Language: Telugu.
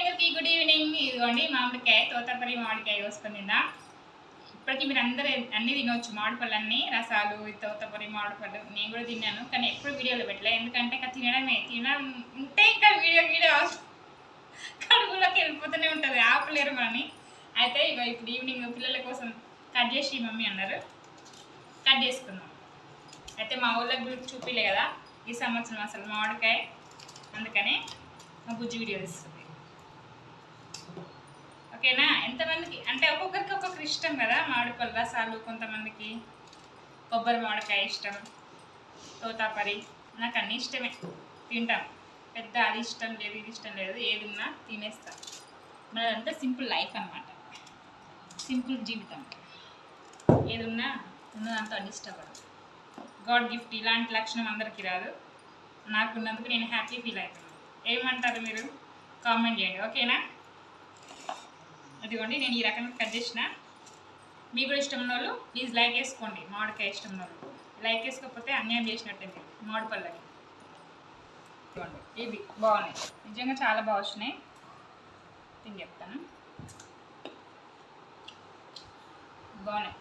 అందరికీ గుడ్ ఈవినింగ్. ఇదిగోండి మామిడికాయ, తోతాపరి మామిడికాయ కోసుకొని తిందా. ఇప్పటికీ మీరు అందరూ అన్నీ తినవచ్చు, మామిడిపళ్ళు అన్నీ, రసాలు, తోతాపరి మామిడిపళ్ళు. నేను కూడా తిన్నాను, కానీ ఎప్పుడు వీడియోలో పెట్టలే. ఎందుకంటే ఇంకా తినడం ఉంటే ఇంకా వీడియో కడుపులోకి వెళ్ళిపోతూనే ఉంటుంది, ఆపలేరు అని. అయితే ఇక ఇప్పుడు ఈవినింగ్ పిల్లల కోసం కట్ చేసి మమ్మీ అన్నారు, కట్ చేసుకుందాం. అయితే మా ఊళ్ళకి చూపిలే కదా ఈ సంవత్సరం అసలు మామిడికాయ, అందుకనే మా బుజ్జి వీడియో తీస్తుంది. ఓకేనా? ఎంతమందికి అంటే ఒక్కొక్కరికి ఒక్కొక్కరు ఇష్టం కదా మామిడిపళ్ళు రసాలు, కొంతమందికి కొబ్బరి మామిడికాయ ఇష్టం, తోతాపరి, నాకు అన్నీ ఇష్టమే, తింటాం. పెద్ద అది ఇష్టం లేదు ఇది ఇష్టం లేదు, ఏది ఉన్నా తినేస్తాం. మనదంతా సింపుల్ లైఫ్ అన్నమాట, సింపుల్ జీవితం. ఏది ఉన్నా ఉన్నదంతా అన్ని ఇష్టపడదు. గాడ్ గిఫ్ట్, ఇలాంటి లక్షణం అందరికీ రాదు. నాకున్నందుకు నేను హ్యాపీ ఫీల్ అవుతున్నాను. ఏమంటారు మీరు? కామెంట్ చేయండి, ఓకేనా? అదిగోండి నేను ఈ రకంగా కట్ చేసిన. మీకు కూడా ఇష్టం ఉన్న వాళ్ళు ప్లీజ్ లైక్ వేసుకోండి. మామిడికాయ ఇష్టం ఉన్న వాళ్ళు లైక్ వేసుకోకపోతే అన్యాయం చేసినట్టుంది మామిడిపళ్ళకి. ఇదిగోండి ఇవి బాగున్నాయి, నిజంగా చాలా బాగా వచ్చినాయి. తిని చెప్తాను, బాగున్నాయి.